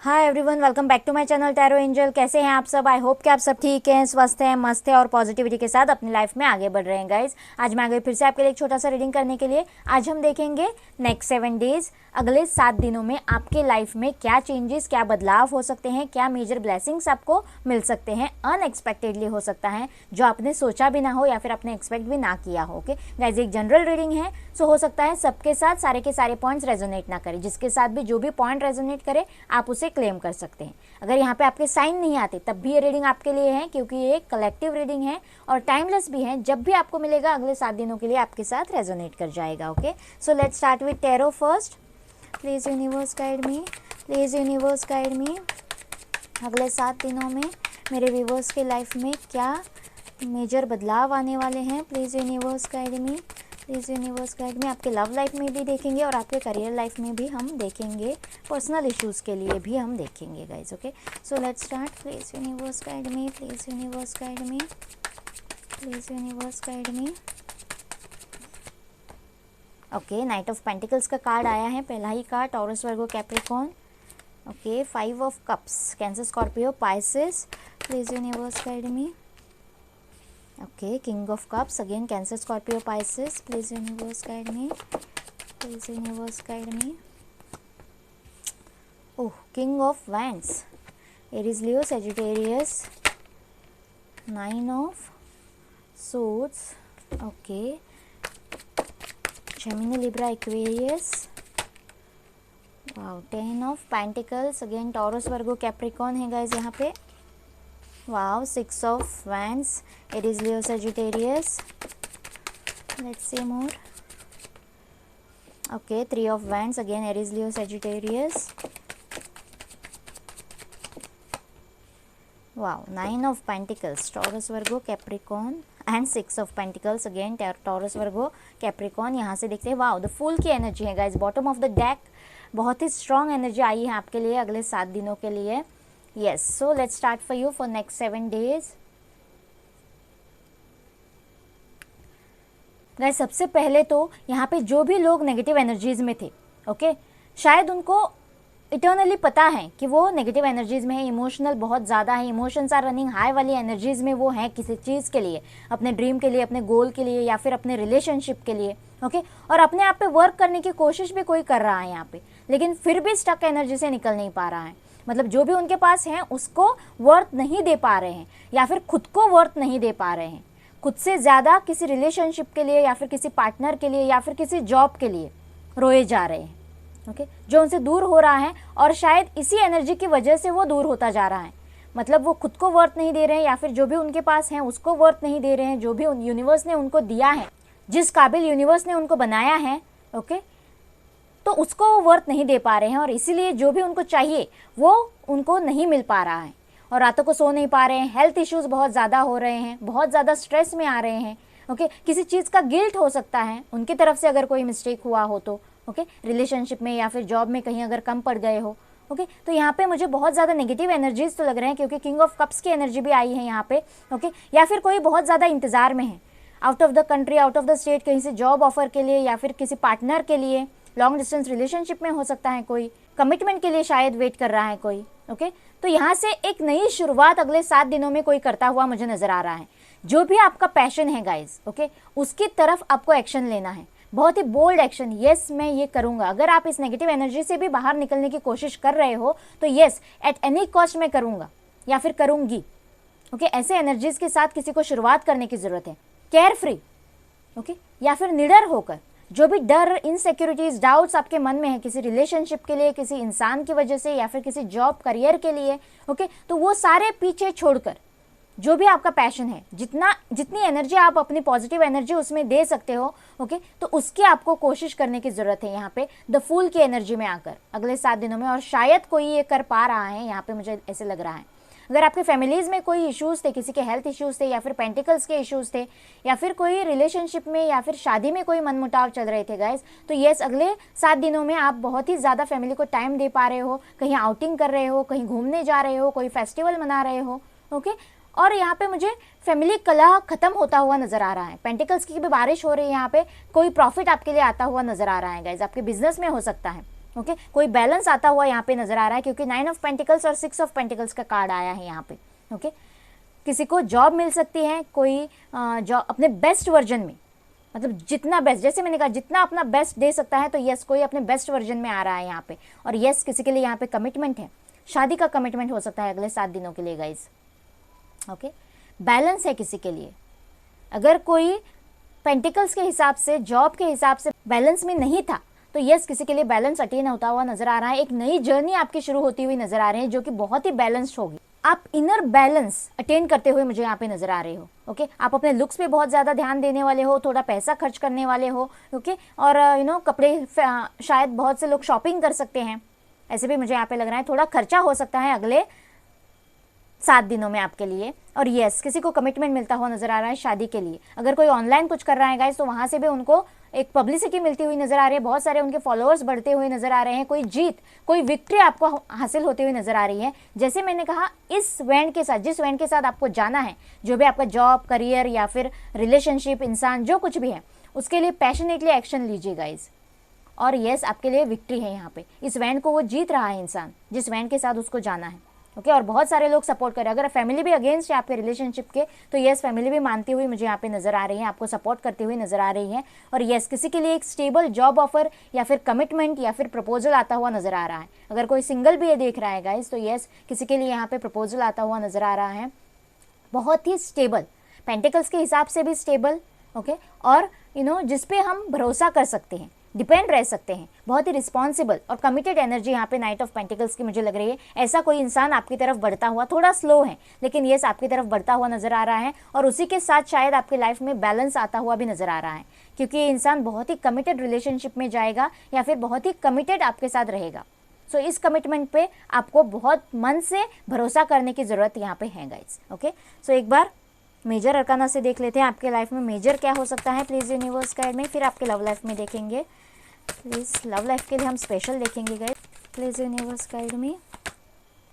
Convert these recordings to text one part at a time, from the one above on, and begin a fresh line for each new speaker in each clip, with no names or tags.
Hi everyone, welcome back to my channel Tarot Angel. कैसे हैं आप सब? आई होप कि आप सब ठीक हैं, स्वस्थ हैं, मस्त हैं और पॉजिटिविटी के साथ अपनी लाइफ में आगे बढ़ रहे हैं गाइज। आज मैं आ गई फिर से आपके लिए एक छोटा सा रीडिंग करने के लिए। आज हम देखेंगे नेक्स्ट 7 डेज, अगले 7 दिनों में आपके लाइफ में क्या चेंजेस, क्या बदलाव हो सकते हैं, क्या मेजर ब्लेसिंग्स आपको मिल सकते हैं, अनएक्सपेक्टेडली हो सकता है, जो आपने सोचा भी ना हो या फिर आपने एक्सपेक्ट भी ना किया हो। ओके गाइज, एक जनरल रीडिंग है, सो हो सकता है सबके साथ सारे के सारे पॉइंट्स रेजोनेट ना करें। जिसके साथ भी जो भी पॉइंट रेजोनेट करे आप उसे क्लेम कर सकते हैं। अगर यहाँ पे आपके साइन नहीं आते तब भी ये रीडिंग आपके लिए है, क्योंकि ये एक कलेक्टिव रीडिंग है और टाइमलेस भी है। जब भी आपको मिलेगा अगले 7 दिनों के लिए आपके साथ रेजोनेट कर जाएगा। Okay, so let's start with tarot first. Please universe guide me, please universe guide मी। अगले 7 दिनों में मेरे व्यूवर्स के लाइफ में क्या मेजर बदलाव आने वाले हैं? Please universe guide me, please universe guide में। आपके लव लाइफ में भी देखेंगे और आपके करियर लाइफ में भी हम देखेंगे, पर्सनल इश्यूज़ के लिए भी हम देखेंगे guys. Okay, so let's start. Please universe guide me, please universe guide me, please universe guide me. Okay, knight of pentacles का कार्ड आया है, पहला ही card, Taurus Virgo Capricorn. Okay, 5 of cups, Cancer Scorpio Pisces. Please universe guide me. Okay, King of Cups, again Cancer, Scorpio, Pisces. Please universe guide me. Please universe guide me. Oh, King of Wands, Aries, Leo, Sagittarius. 9 of Swords. Okay, Gemini, Libra, Aquarius. Wow, 10 of Pentacles, again Taurus, Virgo, Capricorn है guys यहाँ पे। Wow, 6 of Wands, Aries, Leo, Sagittarius. Let's see more. Okay, 3 of Wands, again Aries, Leo, Sagittarius. Wow, 9 of Pentacles, Taurus, Virgo, Capricorn and 6 of Pentacles, again Taurus, Virgo, Capricorn। यहाँ से देखते हैं wow the fool की energy है guys, bottom of the deck. बहुत ही strong energy आई है आपके लिए अगले 7 दिनों के लिए। Yes, so let's start for you for next 7 days. Guys, सबसे पहले तो यहाँ पे जो भी लोग नेगेटिव एनर्जीज में थे, ओके, शायद उनको इटर्नली पता है कि वो नेगेटिव एनर्जीज में है, इमोशनल बहुत ज़्यादा है, इमोशंस आर रनिंग हाई वाली एनर्जीज में वो हैं किसी चीज़ के लिए, अपने ड्रीम के लिए, अपने गोल के लिए या फिर अपने रिलेशनशिप के लिए। ओके, और अपने आप पे वर्क करने की कोशिश भी कोई कर रहा है यहाँ पे, लेकिन फिर भी स्टक एनर्जी से निकल नहीं पा रहा है। मतलब जो भी उनके पास है उसको वर्थ नहीं दे पा रहे हैं या फिर खुद को वर्थ नहीं दे पा रहे हैं, खुद से ज़्यादा किसी रिलेशनशिप के लिए या फिर किसी पार्टनर के लिए या फिर किसी जॉब के लिए रोए जा रहे हैं। ओके, जो उनसे दूर हो रहा है और शायद इसी एनर्जी की वजह से वो दूर होता जा रहा है। मतलब वो खुद को वर्थ नहीं दे रहे हैं या फिर जो भी उनके पास है उसको वर्थ नहीं दे रहे हैं, जो भी यूनिवर्स ने उनको दिया है, जिस काबिल यूनिवर्स ने उनको बनाया है, ओके, तो उसको वो वर्थ नहीं दे पा रहे हैं और इसीलिए जो भी उनको चाहिए वो उनको नहीं मिल पा रहा है और रातों को सो नहीं पा रहे हैं। हेल्थ इश्यूज़ बहुत ज़्यादा हो रहे हैं, बहुत ज़्यादा स्ट्रेस में आ रहे हैं। ओके, किसी चीज़ का गिल्ट हो सकता है उनकी तरफ से अगर कोई मिस्टेक हुआ हो तो, ओके, रिलेशनशिप में या फिर जॉब में कहीं अगर कम पड़ गए हो। ओके, तो यहाँ पे मुझे बहुत ज़्यादा नेगेटिव एनर्जीज तो लग रहे हैं, क्योंकि किंग ऑफ कप्स की एनर्जी भी आई है यहाँ पे। ओके, या फिर कोई बहुत ज़्यादा इंतज़ार में है, out of the country, out of the state, कहीं से जॉब ऑफर के लिए या फिर किसी पार्टनर के लिए, लॉन्ग डिस्टेंस रिलेशनशिप में हो सकता है, कोई कमिटमेंट के लिए शायद वेट कर रहा है कोई। ओके, तो यहाँ से एक नई शुरुआत अगले 7 दिनों में कोई करता हुआ मुझे नजर आ रहा है। जो भी आपका पैशन है गाइज, ओके, उसकी तरफ आपको एक्शन लेना है, बहुत ही बोल्ड एक्शन। यस, मैं ये करूँगा। अगर आप इस नेगेटिव एनर्जी से भी बाहर निकलने की कोशिश कर रहे हो तो यस, एट एनी कॉस्ट मैं करूँगा या फिर करूँगी। ओके, ऐसे एनर्जीज के साथ किसी को शुरुआत करने की ज़रूरत है, केयर फ्री, ओके, या फिर निडर होकर। जो भी डर, इनसिक्योरिटीज, डाउट्स आपके मन में है किसी रिलेशनशिप के लिए, किसी इंसान की वजह से या फिर किसी जॉब करियर के लिए, ओके, तो वो सारे पीछे छोड़कर जो भी आपका पैशन है, जितनी एनर्जी आप अपनी पॉजिटिव एनर्जी उसमें दे सकते हो, ओके, तो उसकी आपको कोशिश करने की ज़रूरत है यहाँ पे द फूल की एनर्जी में आकर अगले 7 दिनों में। और शायद कोई ये कर पा रहा है यहाँ पे, मुझे ऐसे लग रहा है। अगर आपके फैमिलीज़ में कोई इश्यूज़ थे, किसी के हेल्थ इश्यूज़ थे या फिर पेंटिकल्स के इश्यूज़ थे या फिर कोई रिलेशनशिप में या फिर शादी में कोई मनमुटाव चल रहे थे गाइस, तो येस, अगले 7 दिनों में आप बहुत ही ज़्यादा फैमिली को टाइम दे पा रहे हो, कहीं आउटिंग कर रहे हो, कहीं घूमने जा रहे हो, कोई फेस्टिवल मना रहे हो। ओके, और यहाँ पे मुझे फैमिली कलह खत्म होता हुआ नजर आ रहा है। पेंटिकल्स की भी बारिश हो रही है यहाँ पे, कोई प्रॉफिट आपके लिए आता हुआ नजर आ रहा है गाइज, आपके बिजनेस में हो सकता है। ओके कोई बैलेंस आता हुआ यहाँ पे नजर आ रहा है, क्योंकि 9 ऑफ पेंटिकल्स और 6 ऑफ पेंटिकल्स का कार्ड आया है यहाँ पे। ओके किसी को जॉब मिल सकती है, कोई जॉब अपने बेस्ट वर्जन में, मतलब जितना बेस्ट, जैसे मैंने कहा जितना अपना बेस्ट दे सकता है, तो यस कोई अपने बेस्ट वर्जन में आ रहा है यहाँ पे। और यस किसी के लिए यहाँ पे कमिटमेंट है, शादी का कमिटमेंट हो सकता है अगले 7 दिनों के लिए गाइज। ओके बैलेंस है किसी के लिए। अगर कोई पेंटिकल्स के हिसाब से, जॉब के हिसाब से बैलेंस में नहीं था, तो यस किसी के लिए बैलेंस अटेन होता हुआ नजर आ रहा है। एक नई जर्नी आपकी शुरू होती हुई नजर आ रही है, जो कि बहुत ही बैलेंस्ड होगी। आप इनर बैलेंस अटेन करते हुए मुझे यहाँ पे नजर आ रहे हो। ओके आप अपने लुक्स पे बहुत ज़्यादा ध्यान देने वाले हो, थोड़ा पैसा खर्च करने वाले हो। ओके और कपड़े, शायद बहुत से लोग शॉपिंग कर सकते हैं, ऐसे भी मुझे यहाँ पे लग रहा है। थोड़ा खर्चा हो सकता है अगले 7 दिनों में आपके लिए। और यस किसी को कमिटमेंट मिलता हुआ नजर आ रहा है शादी के लिए। अगर कोई ऑनलाइन कुछ कर रहा है गाइस, तो वहां से भी उनको एक पब्लिसिटी मिलती हुई नजर आ रही है, बहुत सारे उनके फॉलोअर्स बढ़ते हुए नजर आ रहे हैं, कोई जीत, कोई विक्ट्री आपको हासिल होती हुई नजर आ रही है। जैसे मैंने कहा, इस वैंड के साथ, जिस वैंड के साथ आपको जाना है, जो भी आपका जॉब, करियर या फिर रिलेशनशिप, इंसान जो कुछ भी है, उसके लिए पैशनेटली एक्शन लीजिए गाइज। और यस आपके लिए विक्ट्री है यहाँ पे। इस वैंड को वो जीत रहा है इंसान, जिस वैंड के साथ उसको जाना है। ओके और बहुत सारे लोग सपोर्ट कर रहे हैं। अगर फैमिली भी अगेंस्ट है आपके रिलेशनशिप के, तो यस फैमिली भी मानती हुई मुझे यहाँ पे नजर आ रही है, आपको सपोर्ट करती हुई नजर आ रही है। और यस किसी के लिए एक स्टेबल जॉब ऑफर या फिर कमिटमेंट या फिर प्रपोजल आता हुआ नजर आ रहा है। अगर कोई सिंगल भी ये देख रहा है गाइज, तो यस किसी के लिए यहाँ पे प्रपोजल आता हुआ नजर आ रहा है। बहुत ही स्टेबल, पेंटिकल्स के हिसाब से भी स्टेबल। ओके और जिसपे हम भरोसा कर सकते हैं, डिपेंड रह सकते हैं। बहुत ही रिस्पॉन्सिबल और कमिटेड एनर्जी यहाँ पे नाइट ऑफ पेंटिकल्स की मुझे लग रही है। ऐसा कोई इंसान आपकी तरफ बढ़ता हुआ, थोड़ा स्लो है लेकिन यस आपकी तरफ बढ़ता हुआ नजर आ रहा है। और उसी के साथ शायद आपकी लाइफ में बैलेंस आता हुआ भी नजर आ रहा है, क्योंकि ये इंसान बहुत ही कमिटेड रिलेशनशिप में जाएगा या फिर बहुत ही कमिटेड आपके साथ रहेगा। सो इस कमिटमेंट पे आपको बहुत मन से भरोसा करने की जरूरत यहाँ पे है गाइज। ओके सो एक बार मेजर अरकाना से देख लेते हैं आपके लाइफ में मेजर क्या हो सकता है प्लीज यूनिवर्स गाइड में। फिर आपके लव लाइफ में देखेंगे, प्लीज लव लाइफ के लिए हम स्पेशल देखेंगे गाइज। प्लीज यूनिवर्स गाइड में।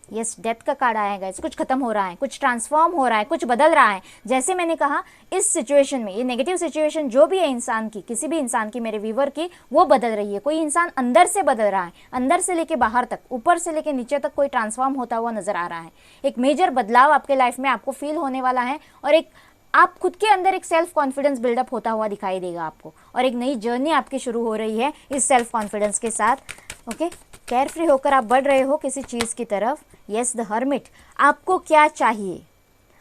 यस डेथ का कार्ड आया है गाइज। कुछ खत्म हो रहा है, कुछ ट्रांसफॉर्म हो रहा है, कुछ बदल रहा है। जैसे मैंने कहा, इस सिचुएशन में, ये नेगेटिव सिचुएशन जो भी है इंसान की, किसी भी इंसान की, मेरे व्यूवर की, वो बदल रही है। कोई इंसान अंदर से बदल रहा है, अंदर से लेके बाहर तक, ऊपर से लेके नीचे तक कोई ट्रांसफॉर्म होता हुआ नजर आ रहा है। एक मेजर बदलाव आपके लाइफ में आपको फील होने वाला है और एक आप खुद के अंदर एक सेल्फ कॉन्फिडेंस बिल्डअप होता हुआ दिखाई देगा आपको। और एक नई जर्नी आपकी शुरू हो रही है इस सेल्फ कॉन्फिडेंस के साथ। ओके केयर फ्री होकर आप बढ़ रहे हो किसी चीज़ की तरफ। यस द हर्मिट, आपको क्या चाहिए,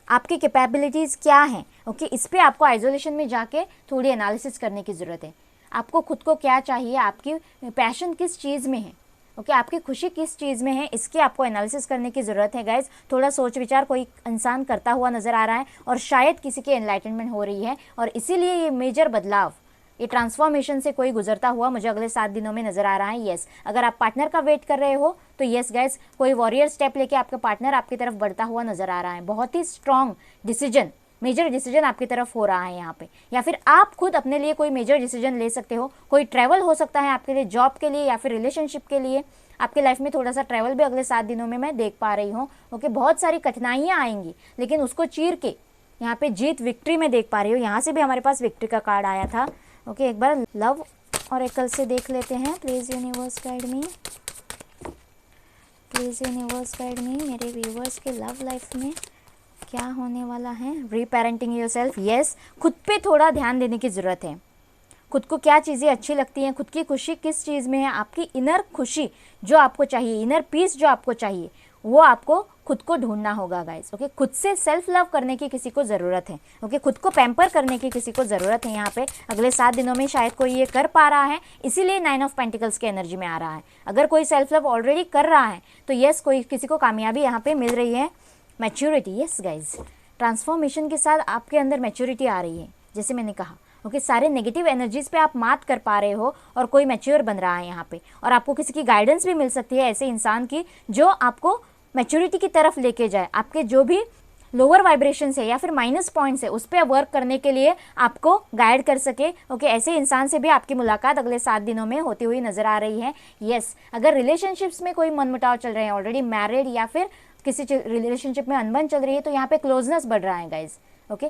आपकी कैपेबिलिटीज़ क्या हैं। ओके इस पे आपको आइसोलेशन में जाके थोड़ी एनालिसिस करने की ज़रूरत है। आपको खुद को क्या चाहिए, आपकी पैशन किस चीज़ में है, ओके आपकी खुशी किस चीज़ में है, इसकी आपको एनालिसिस करने की ज़रूरत है गाइज। थोड़ा सोच विचार कोई इंसान करता हुआ नज़र आ रहा है और शायद किसी की एनलाइटनमेंट हो रही है। और इसीलिए ये मेजर बदलाव, ये ट्रांसफॉर्मेशन से कोई गुजरता हुआ मुझे अगले 7 दिनों में नजर आ रहा है। यस अगर आप पार्टनर का वेट कर रहे हो, तो यस गाइज कोई वॉरियर स्टेप लेके आपका पार्टनर आपकी तरफ बढ़ता हुआ नजर आ रहा है। बहुत ही स्ट्रॉन्ग डिसीजन, मेजर डिसीजन आपकी तरफ हो रहा है यहाँ पे। या फिर आप खुद अपने लिए कोई मेजर डिसीजन ले सकते हो। कोई ट्रैवल हो सकता है आपके लिए, जॉब के लिए या फिर रिलेशनशिप के लिए। आपके लाइफ में थोड़ा सा ट्रैवल भी अगले 7 दिनों में मैं देख पा रही हूँ। ओके बहुत सारी कठिनाइयाँ आएंगी, लेकिन उसको चीर के यहाँ पे जीत, विक्ट्री में देख पा रही हूँ। यहाँ से भी हमारे पास विक्ट्री का कार्ड आया था। ओके एक बार लव और एकल से देख लेते हैं। Please universe guide me, please universe guide मी। मेरे व्यूवर्स के लव लाइफ में क्या होने वाला है। रीपेरेंटिंग योरसेल्फ, यस खुद पे थोड़ा ध्यान देने की ज़रूरत है। खुद को क्या चीज़ें अच्छी लगती हैं, खुद की खुशी किस चीज़ में है, आपकी इनर खुशी जो आपको चाहिए, इनर पीस जो आपको चाहिए, वो आपको खुद को ढूंढना होगा गाइस। ओके खुद से सेल्फ लव करने की किसी को ज़रूरत है। ओके खुद को पैम्पर करने की किसी को ज़रूरत है। यहाँ पे अगले 7 दिनों में शायद कोई ये कर पा रहा है, इसीलिए 9 ऑफ पेंटिकल्स के एनर्जी में आ रहा है। अगर कोई सेल्फ लव ऑलरेडी कर रहा है, तो यस कोई किसी को कामयाबी यहाँ पे मिल रही है। मैच्योरिटी, यस गाइज ट्रांसफॉर्मेशन के साथ आपके अंदर मैच्योरिटी आ रही है। जैसे मैंने कहा ओके सारे नेगेटिव एनर्जीज पे आप मात कर पा रहे हो और कोई मैच्योर बन रहा है यहाँ पे। और आपको किसी की गाइडेंस भी मिल सकती है ऐसे इंसान की जो आपको मैच्योरिटी की तरफ लेके जाए। आपके जो भी लोअर वाइब्रेशंस है या फिर माइनस पॉइंट्स है, उस पर वर्क करने के लिए आपको गाइड कर सके। ओके ऐसे इंसान से भी आपकी मुलाकात अगले 7 दिनों में होती हुई नजर आ रही है। यस अगर रिलेशनशिप्स में कोई मनमुटाव चल रहे हैं, ऑलरेडी मैरिड या फिर किसी रिलेशनशिप में अनबन चल रही है, तो यहाँ पे क्लोजनेस बढ़ रहा है गाइज। ओके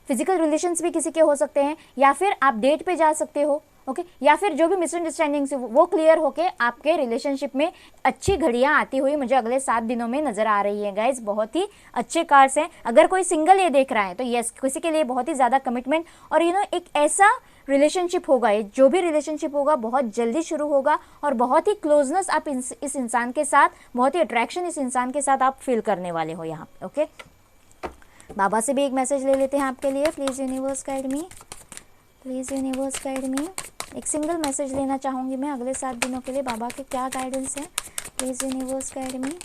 फिजिकल रिलेशंस भी किसी के हो सकते हैं, या फिर आप डेट पे जा सकते हो। ओके, या फिर जो भी मिसअंडरस्टैंडिंग है वो क्लियर होके आपके रिलेशनशिप में अच्छी घड़ियां आती हुई मुझे अगले 7 दिनों में नजर आ रही है गाइज। बहुत ही अच्छे कार्ड्स हैं। अगर कोई सिंगल ये देख रहा है तो यस, किसी के लिए बहुत ही ज़्यादा कमिटमेंट और एक ऐसा रिलेशनशिप होगा, ये जो भी रिलेशनशिप होगा बहुत जल्दी शुरू होगा और बहुत ही क्लोजनेस आप इस इंसान के साथ, बहुत ही अट्रैक्शन इस इंसान के साथ आप फील करने वाले हो यहाँ पे। ओके, बाबा से भी एक मैसेज ले लेते हैं आपके लिए। Please universe guide me, please universe guide मी। एक सिंगल मैसेज लेना चाहूँगी मैं अगले 7 दिनों के लिए। बाबा के क्या गाइडेंस है? Please universe guide me.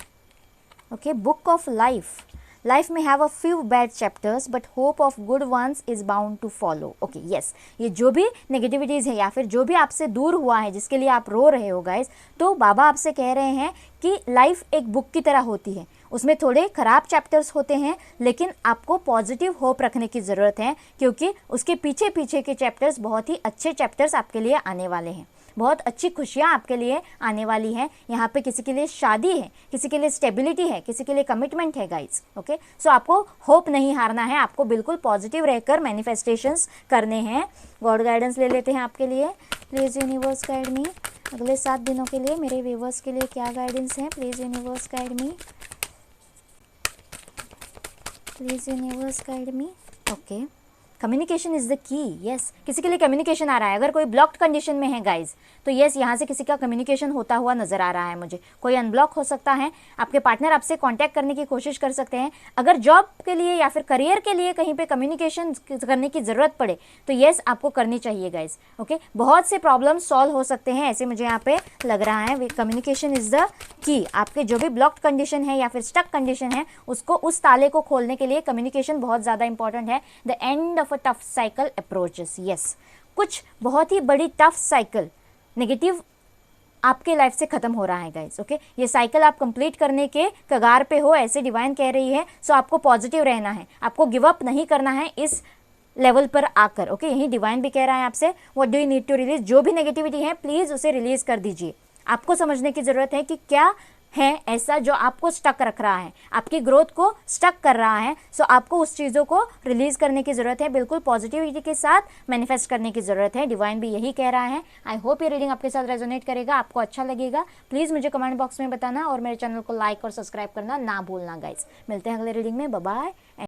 Okay, book of life. Life may have a few bad chapters, but hope of good ones is bound to follow. Okay, yes, ये जो भी नेगेटिविटीज़ है या फिर जो भी आपसे दूर हुआ है, जिसके लिए आप रो रहे हो गाइज, तो बाबा आपसे कह रहे हैं कि लाइफ एक बुक की तरह होती है। उसमें थोड़े ख़राब चैप्टर्स होते हैं, लेकिन आपको पॉजिटिव होप रखने की ज़रूरत है, क्योंकि उसके पीछे पीछे के चैप्टर्स बहुत ही अच्छे चैप्टर्स आपके लिए आने वाले हैं। बहुत अच्छी खुशियाँ आपके लिए आने वाली हैं। यहाँ पे किसी के लिए शादी है, किसी के लिए स्टेबिलिटी है, किसी के लिए कमिटमेंट है गाइज। ओके, सो आपको होप नहीं हारना है, आपको बिल्कुल पॉजिटिव रहकर मैनिफेस्टेशंस करने हैं। गॉड गाइडेंस ले लेते हैं आपके लिए। प्लीज़ यूनिवर्स गाइड मी अगले 7 दिनों के लिए। मेरे व्यूवर्स के लिए क्या गाइडेंस है? Please universe guide me, please universe guide me. Okay, communication is the key. Yes, किसी के लिए कम्युनिकेशन आ रहा है। अगर कोई ब्लॉक्ड कंडीशन में है गाइज, तो यस, यहाँ से किसी का कम्युनिकेशन होता हुआ नज़र आ रहा है मुझे। कोई अनब्लॉक हो सकता है, आपके पार्टनर आपसे कांटेक्ट करने की कोशिश कर सकते हैं। अगर जॉब के लिए या फिर करियर के लिए कहीं पे कम्युनिकेशन करने की ज़रूरत पड़े तो यस, आपको करनी चाहिए गाइज। ओके, बहुत से प्रॉब्लम सॉल्व हो सकते हैं, ऐसे मुझे यहाँ पे लग रहा है। Communication is the key. आपके जो भी ब्लॉक्ड कंडीशन है या फिर स्टक कंडीशन है, उसको, उस ताले को खोलने के लिए कम्युनिकेशन बहुत ज़्यादा इंपॉर्टेंट है। The end of a tough cycle approaches. Yes, कुछ बहुत ही बड़ी टफ साइकिल नेगेटिव आपके लाइफ से खत्म हो रहा है गाइज। ओके, ये साइकिल आप कंप्लीट करने के कगार पे हो, ऐसे डिवाइन कह रही है। सो आपको पॉजिटिव रहना है, आपको गिव अप नहीं करना है इस लेवल पर आकर। ओके, यही डिवाइन भी कह रहा है आपसे, what do you need to release. जो भी नेगेटिविटी है प्लीज़ उसे रिलीज कर दीजिए। आपको समझने की ज़रूरत है कि क्या है ऐसा जो आपको स्टक रख रहा है, आपकी ग्रोथ को स्टक कर रहा है। सो आपको उस चीज़ों को रिलीज करने की ज़रूरत है, बिल्कुल पॉजिटिविटी के साथ मैनिफेस्ट करने की ज़रूरत है। डिवाइन भी यही कह रहा है। आई होप ये रीडिंग आपके साथ रेजोनेट करेगा, आपको अच्छा लगेगा। प्लीज़ मुझे कमेंट बॉक्स में बताना और मेरे चैनल को लाइक और सब्सक्राइब करना ना भूलना गाइज। मिलते हैं अगले रीडिंग में। Bye bye.